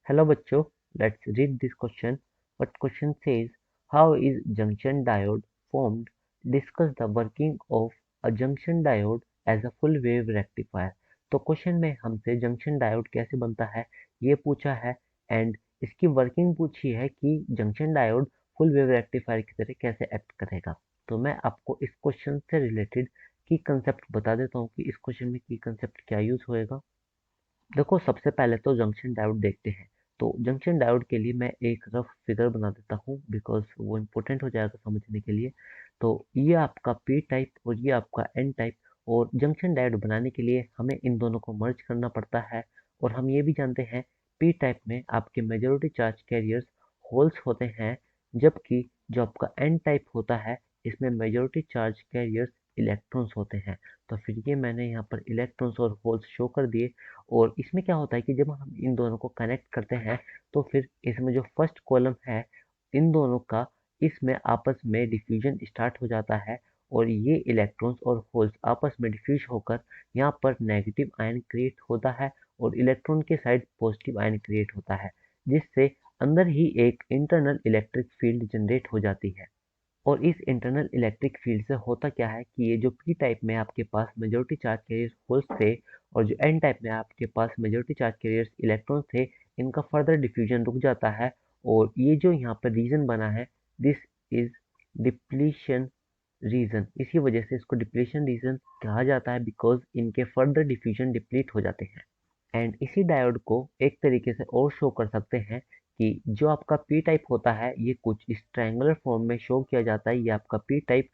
Hello बच्चों, let's read this question. What question says, how is junction diode formed? Discuss the working of a junction diode as a full wave rectifier. तो question में हमसे junction diode कैसे बनता है ये पूछा है एंड इसकी वर्किंग पूछी है कि junction diode full wave rectifier की तरह कैसे एक्ट करेगा। तो मैं आपको इस क्वेश्चन से रिलेटेड की कंसेप्ट बता देता हूँ कि इस क्वेश्चन में की कंसेप्ट क्या यूज होएगा। देखो सबसे पहले तो जंक्शन डायोड देखते हैं। तो जंक्शन डायोड के लिए मैं एक रफ फिगर बना देता हूँ बिकॉज वो इम्पोर्टेंट हो जाएगा समझने के लिए। तो ये आपका पी टाइप और ये आपका एन टाइप, और जंक्शन डायोड बनाने के लिए हमें इन दोनों को मर्ज करना पड़ता है। और हम ये भी जानते हैं पी टाइप में आपके मेजोरिटी चार्ज कैरियर्स होल्स होते हैं, जबकि जो आपका एन टाइप होता है इसमें मेजोरिटी चार्ज कैरियर्स इलेक्ट्रॉन्स होते हैं। तो फिर ये मैंने यहाँ पर इलेक्ट्रॉन्स और होल्स शो कर दिए। और इसमें क्या होता है कि जब हम इन दोनों को कनेक्ट करते हैं तो फिर इसमें जो फर्स्ट कॉलम है इन दोनों का, इसमें आपस में डिफ्यूजन स्टार्ट हो जाता है और ये इलेक्ट्रॉन्स और होल्स आपस में डिफ्यूज होकर यहाँ पर नेगेटिव आयन क्रिएट होता है और इलेक्ट्रॉन के साइड पॉजिटिव आयन क्रिएट होता है, जिससे अंदर ही एक इंटरनल इलेक्ट्रिक फील्ड जनरेट हो जाती है। और इस इंटरनल इलेक्ट्रिक फील्ड से होता क्या है कि ये जो पी टाइप में आपके पास मेजॉरिटी चार्ज कैरियर्स होल्स थे और जो एन टाइप में आपके पास मेजॉरिटी चार्ज कैरियर्स इलेक्ट्रॉन्स थे, इनका फर्दर डिफ्यूजन रुक जाता है। और ये जो यहाँ पर रीजन बना है, दिस इज डिप्लीशन रीजन। इसी वजह से इसको डिप्लीशन रीजन कहा जाता है बिकॉज इनके फर्दर डिफ्यूजन डिप्लीट हो जाते हैं। एंड इसी डायोड को एक तरीके से और शो कर सकते हैं कि जो आपका पी टाइप होता है ये कुछ इस ट्रायंगुलर फॉर्म में शो किया जाता है। ये आपका पी टाइप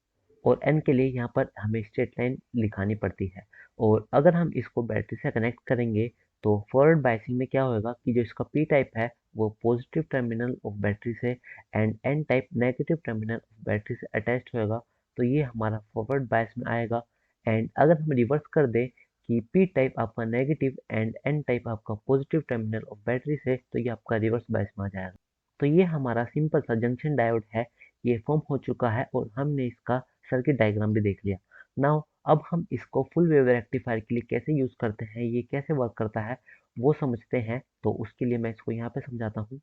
और एन के लिए यहाँ पर हमें स्ट्रेट लाइन लिखानी पड़ती है। और अगर हम इसको बैटरी से कनेक्ट करेंगे तो फॉरवर्ड बायसिंग में क्या होगा कि जो इसका पी टाइप है वो पॉजिटिव टर्मिनल ऑफ बैटरी से and N type negative terminal of battery से अटैच्ड होगा। तो ये हमारा फॉरवर्ड बायस में आएगा। एंड अगर हम रिवर्स कर दें कि पी टाइप आपका नेगेटिव एंड एन टाइप आपका पॉजिटिव टर्मिनल ऑफ बैटरी से, तो ये आपका रिवर्स बायस में आ जाएगा। तो ये हमारा सिंपल सा जंक्शन डायोड है, ये फॉर्म हो चुका है और हमने इसका सर्किट डायग्राम भी देख लिया। नाउ अब हम इसको फुल वेव रेक्टिफायर के लिए कैसे यूज करते हैं, ये कैसे वर्क करता है वो समझते हैं। तो उसके लिए मैं इसको यहाँ पे समझाता हूँ।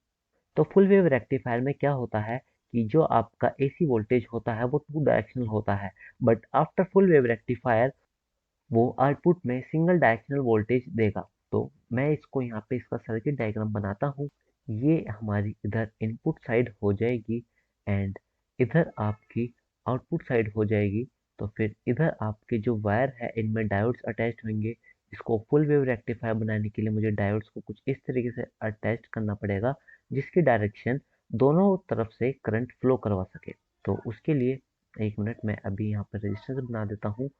तो फुल वेव रेक्टिफायर में क्या होता है कि जो आपका एसी वोल्टेज होता है वो टू डायरेक्शनल होता है, but after full wave rectifier वो आउटपुट में सिंगल डायरेक्शनल वोल्टेज देगा। तो मैं इसको यहाँ पे इसका सर्किट डायग्राम बनाता हूँ। ये हमारी इधर इनपुट साइड हो जाएगी एंड इधर आपकी आउटपुट साइड हो जाएगी। तो फिर इधर आपके जो वायर है इनमें डायोड्स अटैच्ड होंगे। इसको फुल वेव रेक्टिफायर बनाने के लिए मुझे डायोड्स को कुछ इस तरीके से अटैच करना पड़ेगा जिसकी डायरेक्शन दोनों तरफ से करंट फ्लो करवा सके। तो उसके लिए एक मिनट, मैं अभी यहाँ पर रजिस्टर बना देता हूँ।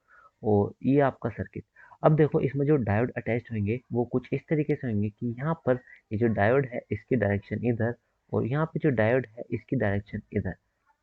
और ये आपका सर्किट। अब देखो इसमें जो डायोड अटैच्ड होंगे वो कुछ इस तरीके से होंगे कि यहाँ पर ये जो डायोड है इसकी डायरेक्शन इधर और यहाँ पे जो डायोड है इसकी डायरेक्शन इधर।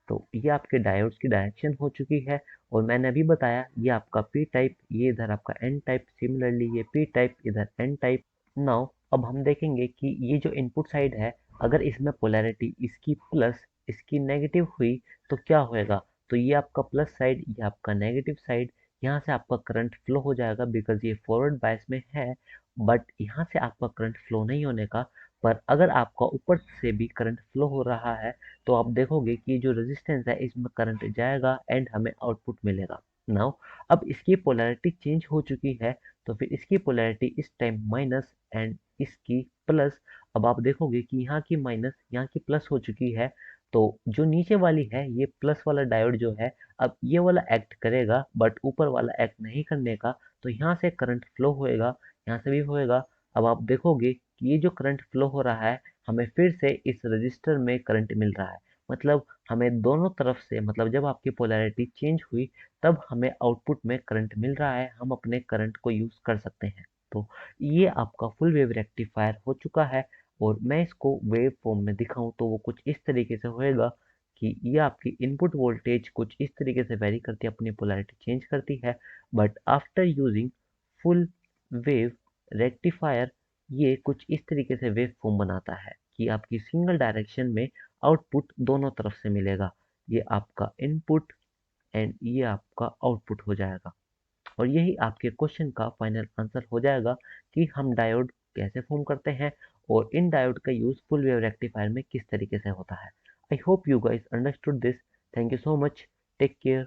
तो ये आपके डायोड्स की डायरेक्शन हो चुकी है। और मैंने अभी बताया ये आपका पी टाइप, ये इधर आपका एन टाइप, सिमिलरली ये पी टाइप इधर एन टाइप। नाउ अब हम देखेंगे कि ये जो इनपुट साइड है अगर इसमें पोलैरिटी इसकी प्लस इसकी नेगेटिव हुई तो क्या होएगा। तो ये आपका प्लस साइड, ये आपका नेगेटिव साइड, यहाँ से आपका करंट फ्लो हो जाएगा बिकॉज ये फॉरवर्ड बायस में है। बट यहाँ से आपका करंट फ्लो नहीं होने का, पर अगर आपका ऊपर से भी करंट फ्लो हो रहा है तो आप देखोगे कि जो रेजिस्टेंस है इसमें करंट जाएगा एंड हमें आउटपुट मिलेगा। नाउ अब इसकी पोलैरिटी चेंज हो चुकी है। तो फिर इसकी पोलैरिटी इस टाइम माइनस एंड इसकी प्लस। अब आप देखोगे कि यहाँ की माइनस यहाँ की प्लस हो चुकी है। तो जो नीचे वाली है ये प्लस वाला डायोड जो है अब ये वाला एक्ट करेगा बट ऊपर वाला एक्ट नहीं करने का। तो यहाँ से करंट फ्लो होएगा, यहाँ से भी होएगा। अब आप देखोगे कि ये जो करंट फ्लो हो रहा है हमें फिर से इस रजिस्टर में करंट मिल रहा है। मतलब हमें दोनों तरफ से, मतलब जब आपकी पोलैरिटी चेंज हुई तब हमें आउटपुट में करंट मिल रहा है, हम अपने करंट को यूज कर सकते हैं। तो ये आपका फुल वेव रेक्टिफायर हो चुका है। और मैं इसको वेव फॉर्म में दिखाऊं तो वो कुछ इस तरीके से होएगा कि ये आपकी इनपुट वोल्टेज कुछ इस तरीके से वेरी करती है, अपनी पोलैरिटी चेंज करती है। But after using full wave rectifier ये कुछ इस तरीके से वेव फॉर्म बनाता है कि आपकी सिंगल डायरेक्शन में आउटपुट दोनों तरफ से मिलेगा। ये आपका इनपुट एंड ये आपका आउटपुट हो जाएगा। और यही आपके क्वेश्चन का फाइनल आंसर हो जाएगा कि हम डायोड कैसे फॉर्म करते हैं और इन डायोड का यूज फुल वेव रेक्टिफायर में किस तरीके से होता है। I hope you guys understood this. Thank you so much. Take care.